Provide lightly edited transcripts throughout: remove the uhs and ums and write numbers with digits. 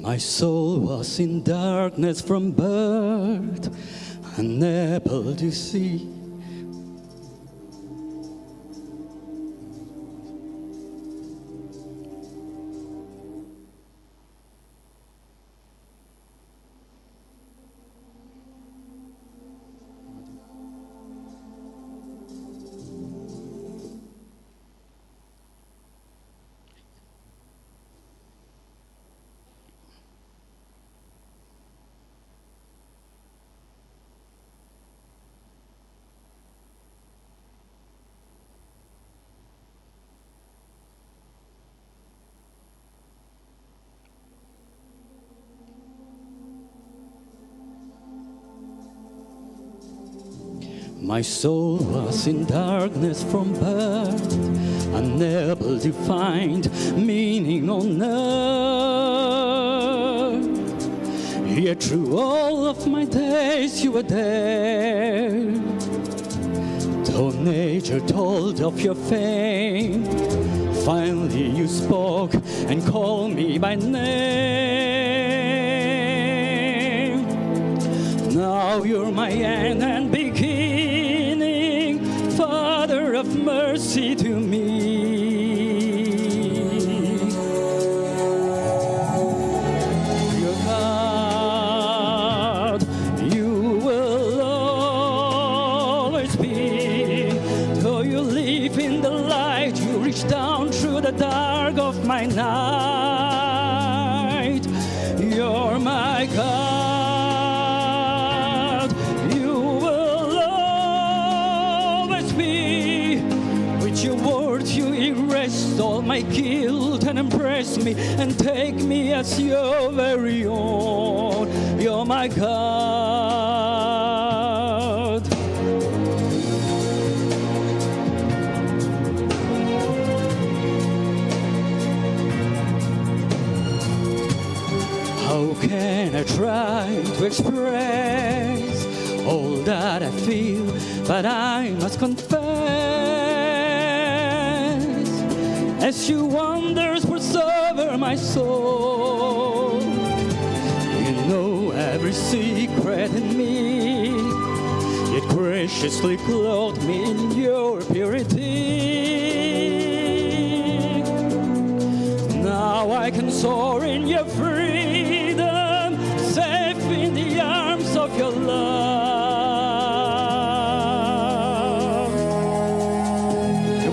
My soul was in darkness from birth, unable to see. My soul was in darkness from birth, unable to find meaning on earth. Yet through all of my days you were there. Though nature told of your fame, finally you spoke and called me by name. Now you're my end and beginning, Father of mercy to me. Your God, you will always be. Though you live in the light, you reach down through the dark of my night. You're my God. All my guilt and embrace me and take me as your very own. You're my God. How can I try to express all that I feel, but I must confess, as you wonders preserve my soul. You know every secret in me, yet graciously clothed me in your purity. Now I can soar in your freedom, safe in the arms of your love.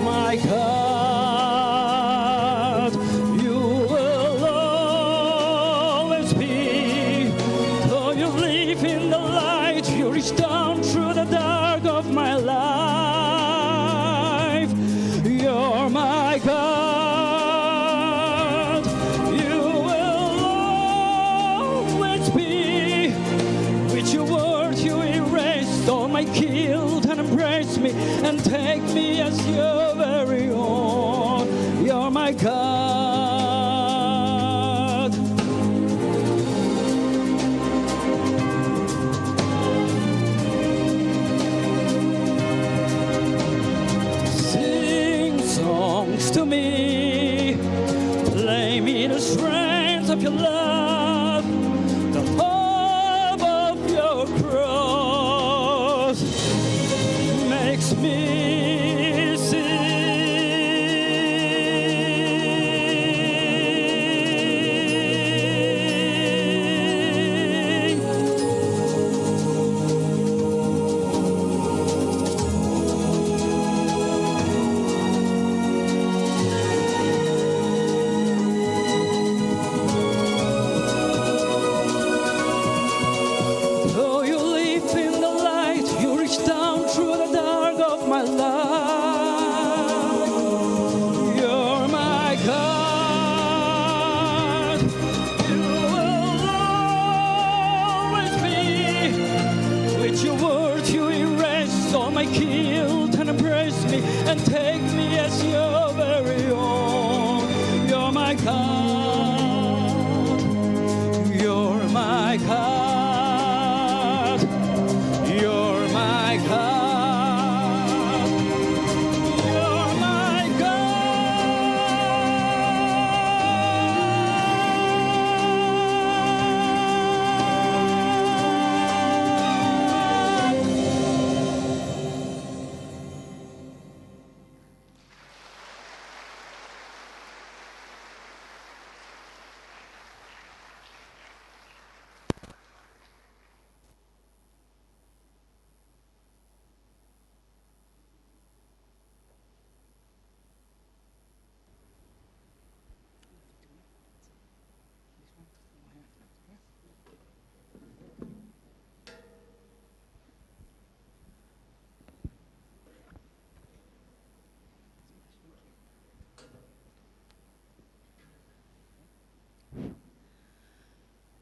My God, down through the dark of my life. You're my God. You will always be. With your word you erased all my guilt and embrace me and take me as your very own. You're my God. To me, play me the strength of your love, the hope of your cross makes me sing. And take me as your very own. You're my God. You're my God. You're my God. You're my God.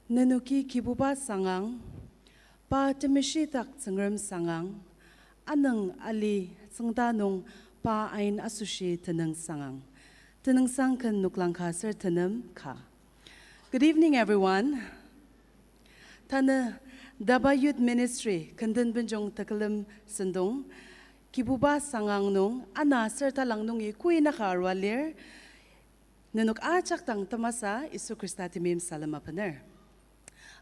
Nanuki Kibuba Sangang, pa temishitak tsangram Sangang, anang ali tsangdanong pa ain asushi tenang Sangang. Tenang sangkan nuklang ka sir tenam ka. Good evening, everyone. Tana DABA Youth Ministry, Kenten Benjong Takalam Sendong, Kibuba Sangang nung, ana sir talang nung ikuy nakaarwalir, nanuk achak tang tamasa isu Kristatimim salamapaner.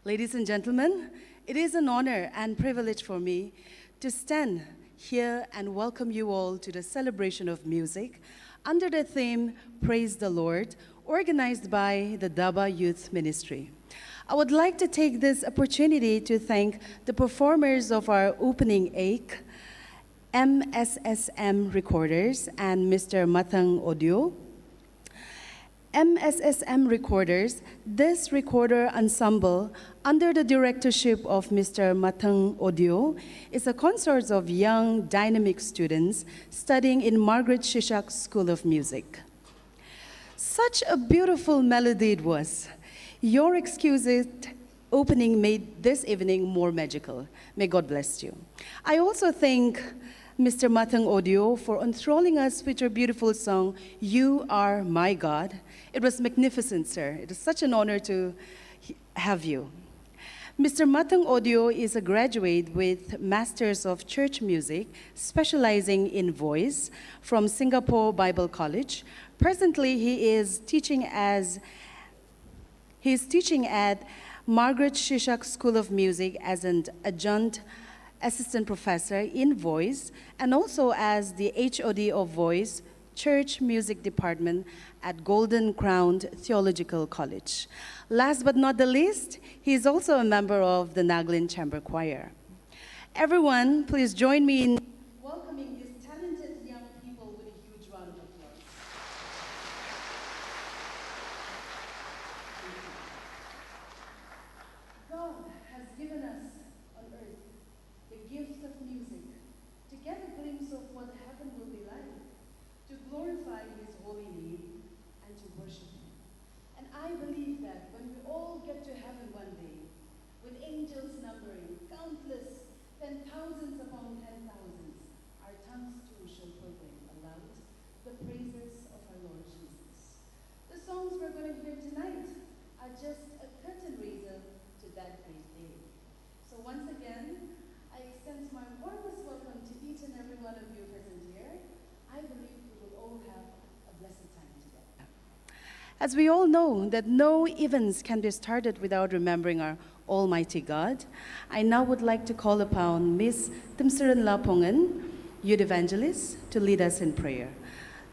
Ladies and gentlemen, it is an honor and privilege for me to stand here and welcome you all to the celebration of music under the theme Praise the Lord, organized by the DABA Youth Ministry. I would like to take this opportunity to thank the performers of our opening act, MSSM Recorders and Mr. Matang Audio. MSSM Recorders, this recorder ensemble under the directorship of Mr. Matang Audio is a consort of young dynamic students studying in Margaret Shishak School of Music. Such a beautiful melody it was. Your exquisite opening made this evening more magical. May God bless you. I also thank Mr. Matang Audio for enthralling us with your beautiful song, You Are My God. It was magnificent, sir. It is such an honor to have you. Mr. Matang Audio is a graduate with Masters of Church Music, specializing in voice from Singapore Bible College. Presently, he is teaching at Margaret Shishak School of Music as an adjunct assistant professor in voice and also as the HOD of voice, Church Music Department at Golden Crown Theological College. Last but not the least, he is also a member of the Naglin Chamber Choir. Everyone, please join me in welcoming these talented young people with a huge round of applause. God has given us on earth the gift of music to get a glimpse of what heaven will be like, to glorify His holy name, and to worship Him. And I believe that when we all get to heaven one day, with angels numbering countless, 10,000s upon 10,000s, our tongues too shall proclaim aloud the praises of our Lord Jesus. The songs we're going to hear tonight are just a curtain raiser to that great day. So once again, I extend my warmest welcome to each and every one of you present here. I believe we will all have a blessed time together. As we all know that no events can be started without remembering our Almighty God, I now would like to call upon Miss Timsaran Lapongan, Youth Evangelist, to lead us in prayer.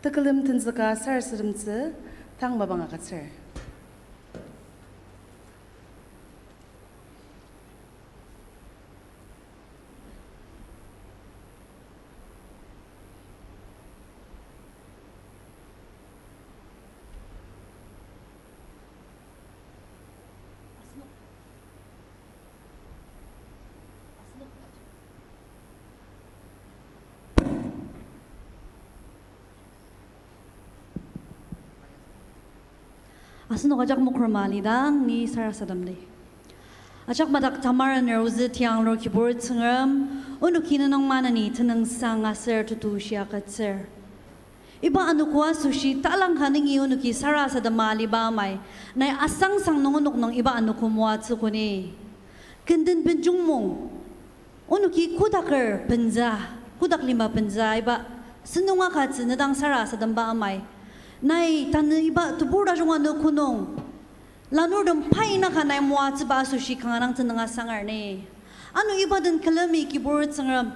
Takalim Tinzaka Sar Sirimtse, Tang Mabangakat Sir. Asno kajak mukromali dang ni sarasadam de. Ajak madak tamaran rozi tiang lor kibur tsengram unukina nang manani tenang sang aser tutu siakat ser. Iba anu kuwa sushi talang haningi unuki sarasadam mali ba may nay asang sang nungunuk nang iba anu kumwa tsukuni. Kenten Benjong mong unuki kudakar penza kudak lima penza iba senunga katsi nadang sarasadam ba may. Nay tan iba tubura junga no kunong lanur dam pai na kanay mua tba sushi kangarang tenanga sangar ne anu iba den kalami kibur sangram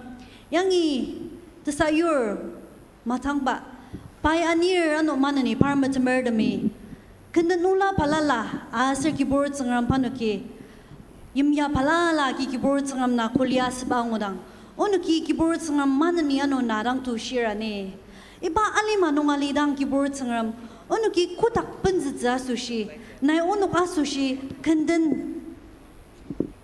yangi tsayur matang ba pioneer anu manani parmatamer dami kandanula palala asir kibur sangram panuki yimya palala ki kibur sangram na kulia sbangudang onuki kibur sangram manani anu narang tu shira ne Iba alima nung alidang kibur tsangram, onuki kutak penza sushi, nay onuk asushi, kenden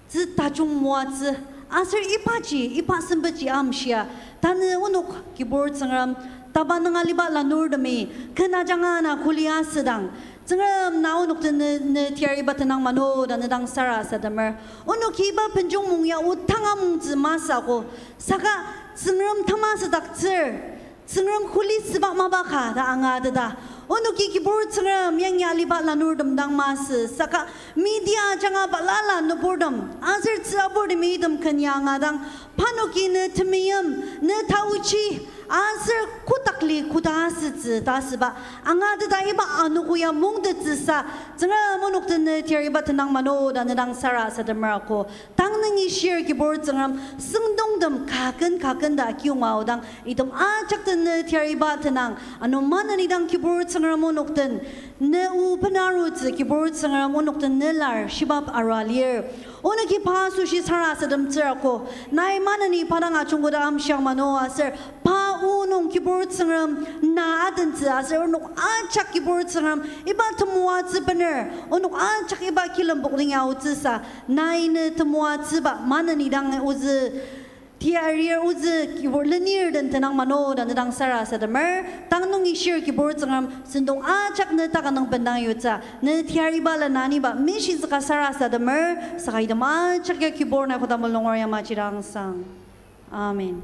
zitachung muaz, asir ipachi, ipa sembachi amshia, tan onuk kibur tsangram, taba nang aliba lanur demi, kena jangana kuliah sedang, Zengam na unuk ne tiari batanang mano dan nedang sara sadamer. Unuk kiba Benjong mungya utanga mungzi masa ko. Saka zengam tamasa dakzer. Zengam kulit sebab mabaka da anga da. Unuk kibur zengam yang yali bat lanur dam masa. Saka media janga balala no bordam. Azir tsabur di medam kanyanga dang. Panuki ne temiyam ne tauchi. Answer kutakli kudasi tasiba angada da iba anukuya mungde tsa zenga monok ne tiari batanang mano dan nedang sara sa demarako tangning share kibor zengam sungdongdam kaken da kyungao dang idom ajak ne tiari batanang anu mana ni dang kibor zengam monok den ne u penaru kibor zengam monok den ne lar shibab aralier ona ki pasu shi sara sa dem tsako nai mana ni padang achunggoda am syang mano aser pa unong keyboard sangam na adan aser unong achak keyboard sangam iba temua bener unong achak iba kilam bukling out sa nai ne temua ba mana ni dang uzi tiarir uzi keyboard lenir dan tenang mano dan tenang sara sa demer tang nong ishir keyboard sangam sendong achak ne takanang pendang yutsa ne tiari bala nani ba mishi zaka sara sa demer sakai dam achak ya keyboard na kodam longor ya machirang sang amen.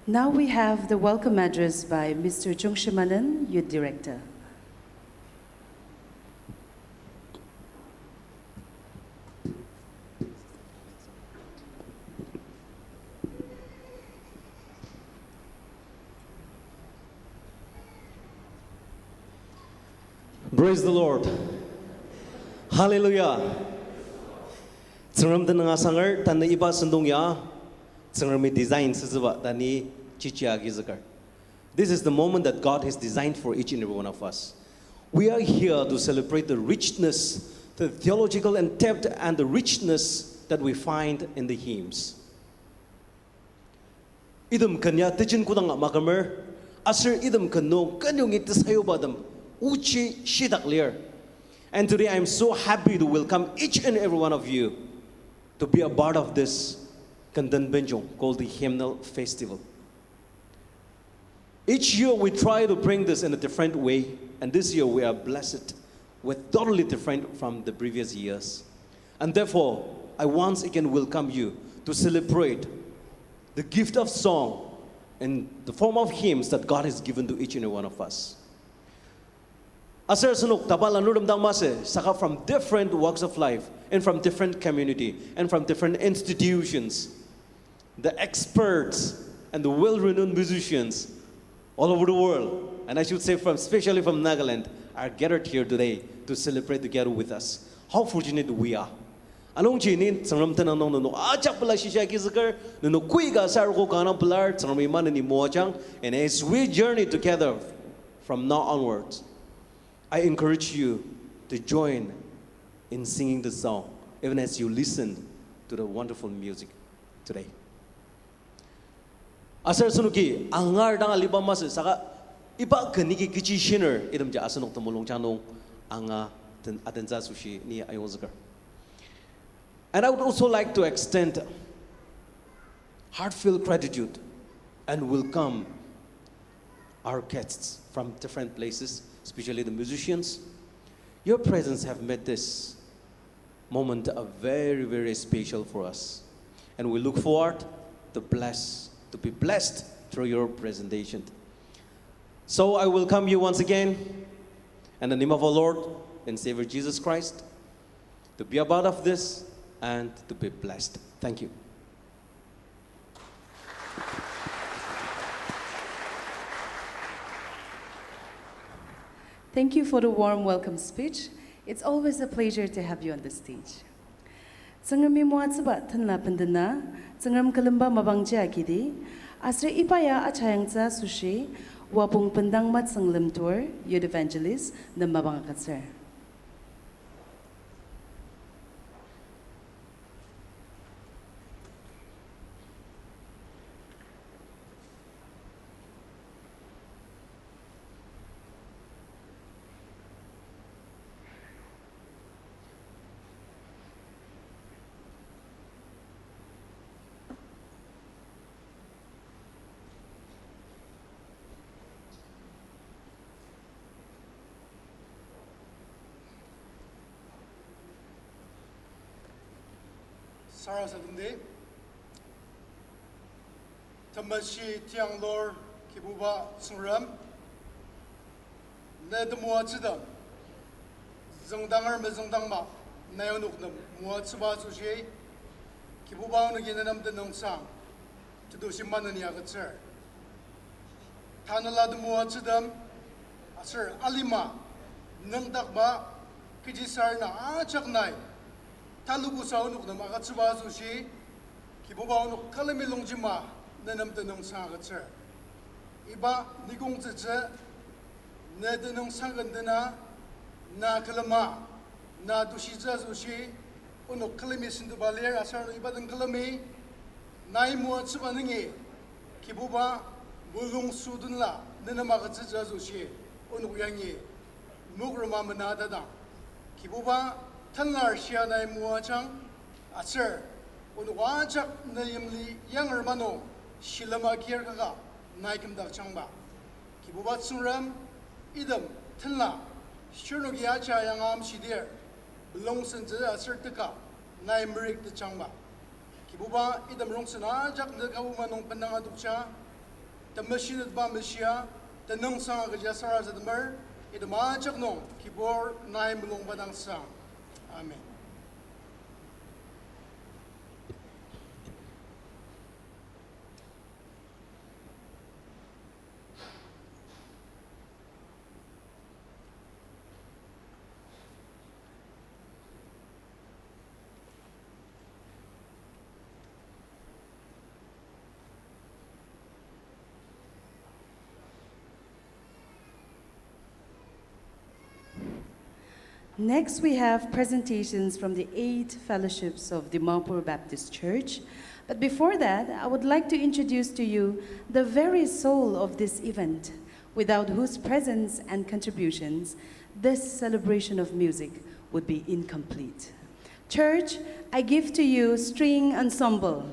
Now we have the welcome address by Mr. Chung Shimanan, Youth Director. Praise the Lord. Hallelujah. Tsangram tananga sangar tan iba sendongya tsangram design sezaba tani chichia gizakar. This is the moment that God has designed for each and every one of us. We are here to celebrate the richness, the theological and depth and the richness that we find in the hymns. Idam kanya tijin kudang makamer asir idam kano kanyong itasayo badam uchi shidak clear. And today I'm so happy to welcome each and every one of you to be a part of this Kenten Benjong called the Hymnal Festival. Each year we try to bring this in a different way, and this year we are blessed with totally different from the previous years. And therefore, I once again welcome you to celebrate the gift of song in the form of hymns that God has given to each and every one of us. Asar sunuk tabal anudam dangmase saka from different walks of life and from different community and from different institutions. The experts and the well-renowned musicians all over the world, and I should say especially from Nagaland, are gathered here today to celebrate together with us. How fortunate we are. Anong chinin sangram tanang no ajak pala shisha kizakar no kuiga sarko kana pilar sangram iman ni moachang, and as we journey together from now onwards, I encourage you to join in singing the song, even as you listen to the wonderful music today. Asar sunuki angar dang alibam mas saka iba kaniki kichi shiner idam ja asanok tamulong chanong anga atenza sushi ni ayozakar. And I would also like to extend heartfelt gratitude and welcome our guests from different places, especially the musicians. Your presence have made this moment a very, very special for us. And we look forward to be blessed through your presentation. So I welcome you once again in the name of our Lord and Savior Jesus Christ to be a part of this and to be blessed. Thank you. Thank you for the warm welcome speech. It's always a pleasure to have you on the stage. Sangrami muatsaba tanla pandana, sangram kalamba mabangja akidi, asre ipaya achayangza sushi, wapung pandang mat sanglam tour, youth evangelist, na mabangakatsar. sarasatandi tamashi tianglor Kibuba Sungram Ned Muachidam Zongdanger Mezongdangma Nayonuknam Muatsiba Sushi Kibuba Naginam the Nongsang to do Shimananiagatser Tanala the Muachidam Sir Alima Nangdakba Kijisarna Achaknai Talubu Saunuknam Agatsiba Sushi Kibuba Kalamilongjima Nanam the Nongsangatser Iba Nikung Tse Nedenung Sangandana Na Kalama Na Dushiza Zushi Uno Kalimis in the Baler Asar Ibadan Kalami Nai Muatsubaningi Kibuba Bulung Sudunla Nenamagaza Zushi Uno Yangi Mugrama Manadada Kibuba Tanlar Shia Nai Muachang Asar Uno Wajak Nayamli Younger Mano Shilama Kirkaga Naikim Dak Changba Kibuba Sunram Idam Tanla Shunugia Chayangam Shidir belongs in the Asertica Naimerik the Changba Kibuba Idam Rongsana Jak the Kabumanong Pananga Ducha the machine at Bamishia the Nung Sang Jasara at the Mer Idama Jakno Kibor Naim Long Badang Sang Amen. Next, we have presentations from the 8 fellowships of Dimapur Baptist Church. But before that, I would like to introduce to you the very soul of this event, without whose presence and contributions, this celebration of music would be incomplete. Church, I give to you String Ensemble.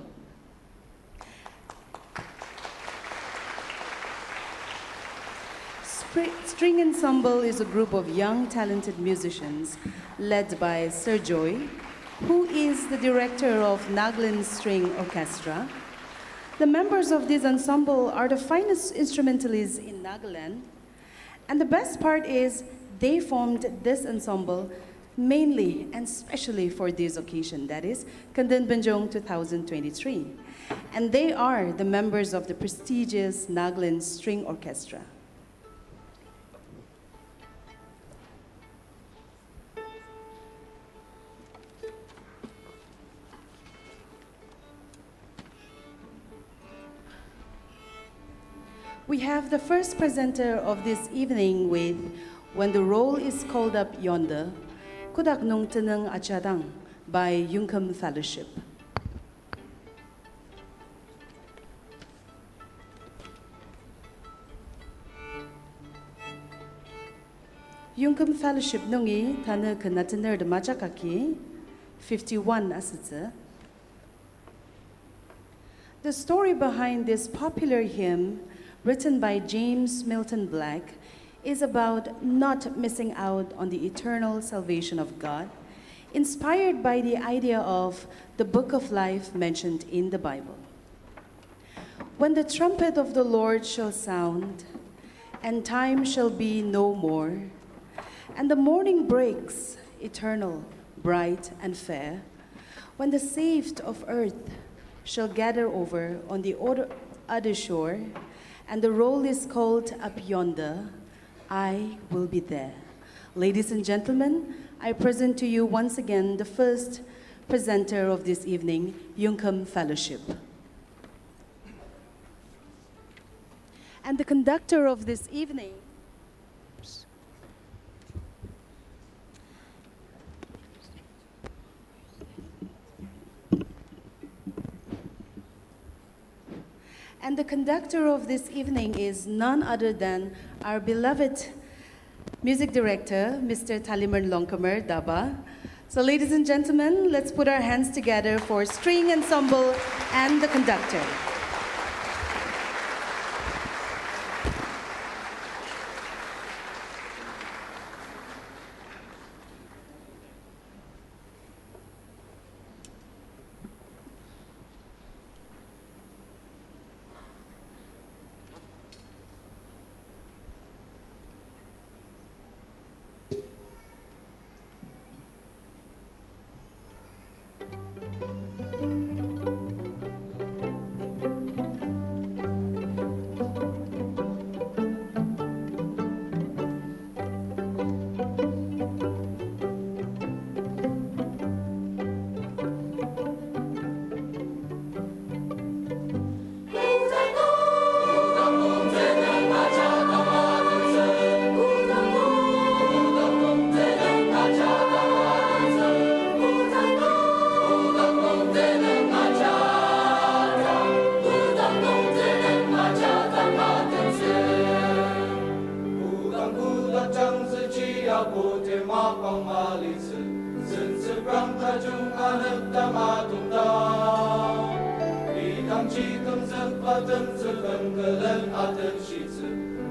String Ensemble is a group of young, talented musicians led by Sir Joy, who is the director of Nagaland String Orchestra. The members of this ensemble are the finest instrumentalists in Nagaland, and the best part is they formed this ensemble mainly and specially for this occasion, that is, Kenten Benjong 2023. And they are the members of the prestigious Nagaland String Orchestra. We have the first presenter of this evening with When the Roll is Called Up Yonder, Kudak Nung Teneng Achadang by Yungkum Fellowship. Yungkum Fellowship nungi tana kanatener de majakaki 51 asitze. The story behind this popular hymn, written by James Milton Black, is about not missing out on the eternal salvation of God, inspired by the idea of the book of life mentioned in the Bible. When the trumpet of the Lord shall sound, and time shall be no more, and the morning breaks, eternal, bright, and fair, when the saved of earth shall gather over on the other shore, and the roll is called up yonder, I will be there. Ladies and gentlemen, I present to you once again the first presenter of this evening, Yungkum Fellowship. And the conductor of this evening, is none other than our beloved music director, Mr. Talimer Longkamer, DABA. So ladies and gentlemen, let's put our hands together for String Ensemble and the conductor. 张自己要不天马光马里子，甚至让他中阿能当阿东当，你当起更真把等子分个人阿等西子，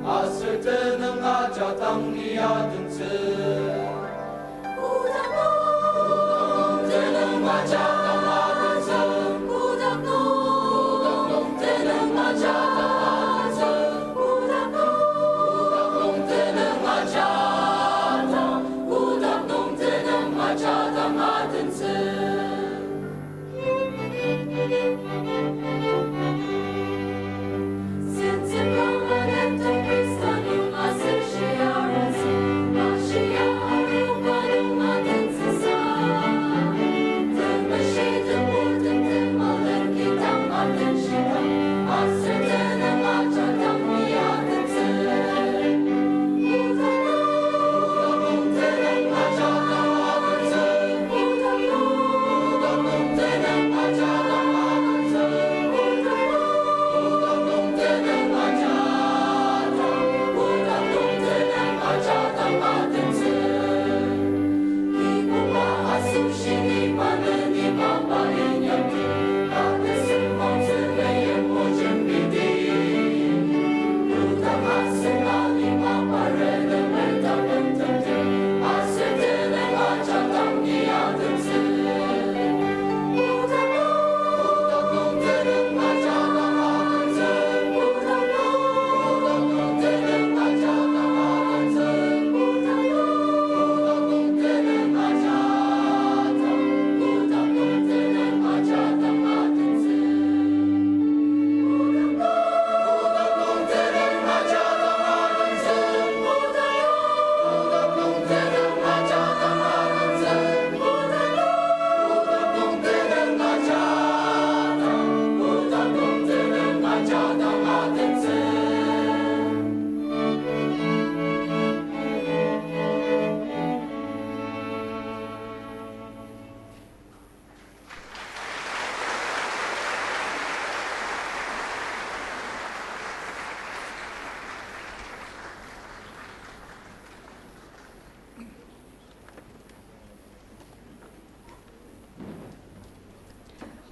阿是的能阿家当你阿等子，不当弄，这能阿家当阿等子，不当弄，这能阿家当阿等子，不当弄，这能阿家当，不当弄，这能阿家当阿等子。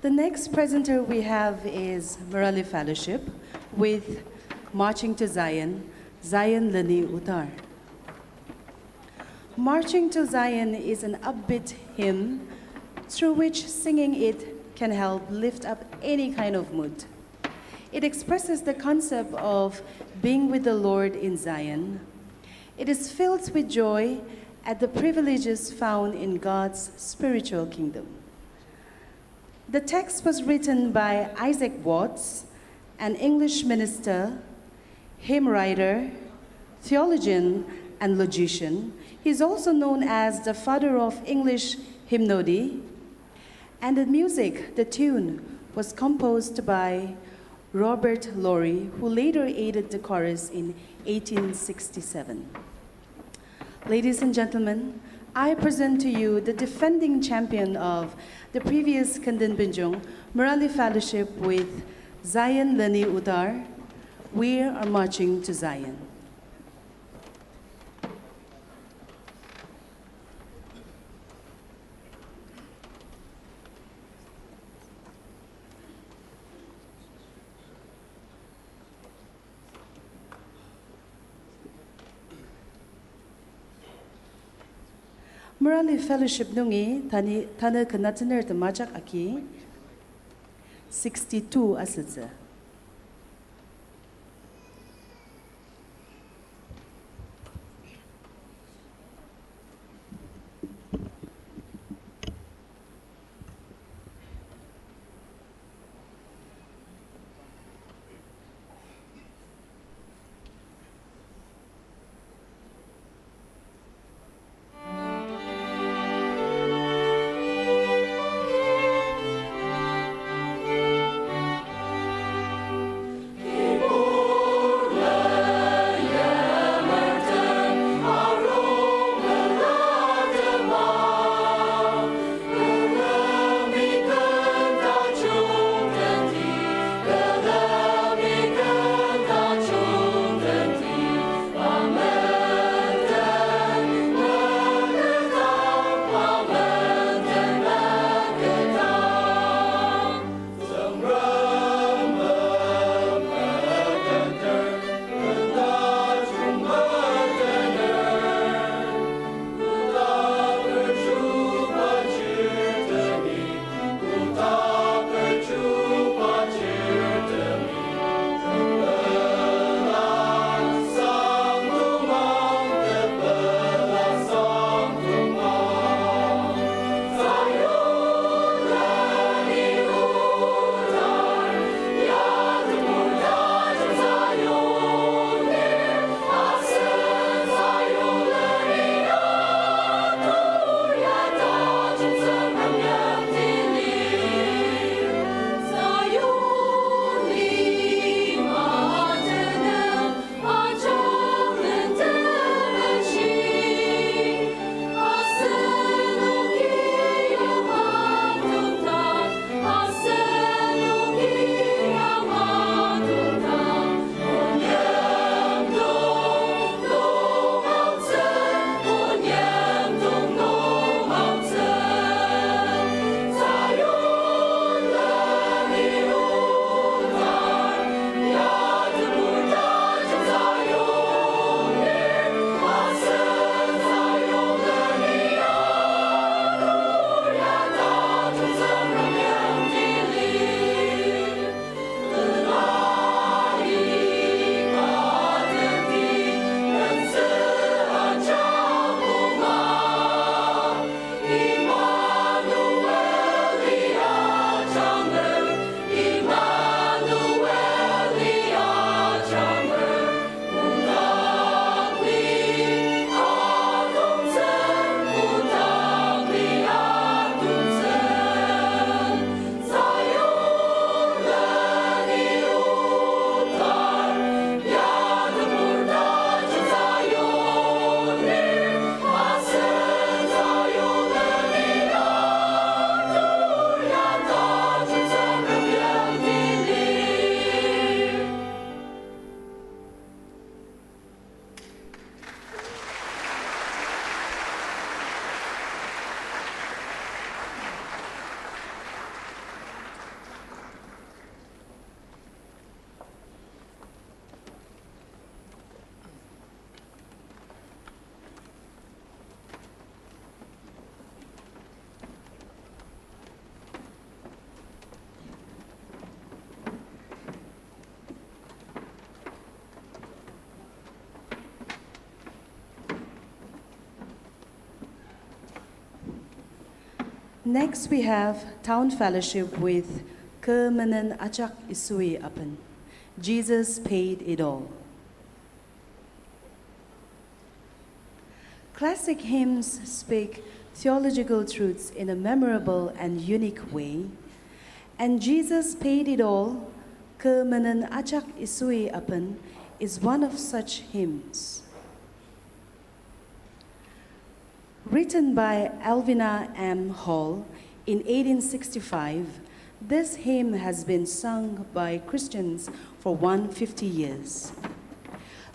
The next presenter we have is Morale Fellowship with Marching to Zion, Zion Lani Utar. Marching to Zion is an upbeat hymn through which singing it can help lift up any kind of mood. It expresses the concept of being with the Lord in Zion. It is filled with joy at the privileges found in God's spiritual kingdom. The text was written by Isaac Watts, an English minister, hymn writer, theologian, and logician. He's also known as the father of English hymnody. And the music, the tune, was composed by Robert Laurie, who later aided the chorus in 1867. Ladies and gentlemen, I present to you the defending champion of the previous Kenten Benjong, Morale Fellowship with Zion Lani Udar. We are marching to Zion. Morale Fellowship nungi tana kanatiner the majak aki 62 asatsa. Next, we have Town Fellowship with Kemenan Achak Isui Apan. Jesus paid it all. Classic hymns speak theological truths in a memorable and unique way, and Jesus paid it all. Kemenan Achak Isui Apan is one of such hymns. Written by Alvina M. Hall in 1865, this hymn has been sung by Christians for 150 years.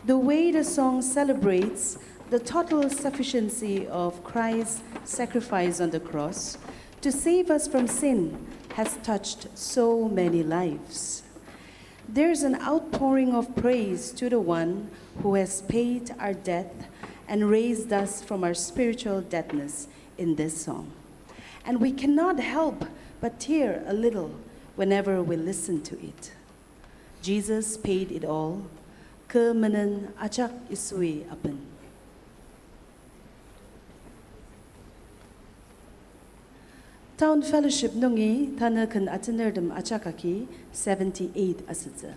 The way the song celebrates the total sufficiency of Christ's sacrifice on the cross to save us from sin has touched so many lives. There's an outpouring of praise to the one who has paid our debt and raised us from our spiritual deadness in this song. And we cannot help but tear a little whenever we listen to it. Jesus paid it all. Kemenan Achak Isui Apan. Town Fellowship nungi tanakan atanerdam achakaki 78 asitza.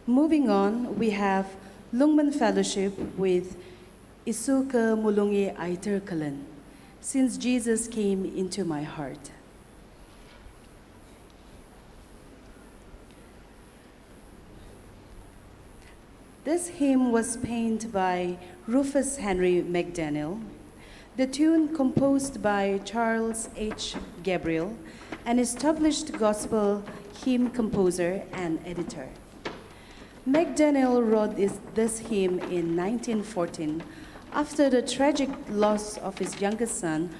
Moving on, we have Lungman Fellowship with Isuka Mulungi Aiter Kalan, Since Jesus Came Into My Heart. This hymn was penned by Rufus Henry McDaniel. The tune composed by Charles H. Gabriel, an established gospel hymn composer and editor. McDaniel wrote this hymn in 1914 after the tragic loss of his youngest son,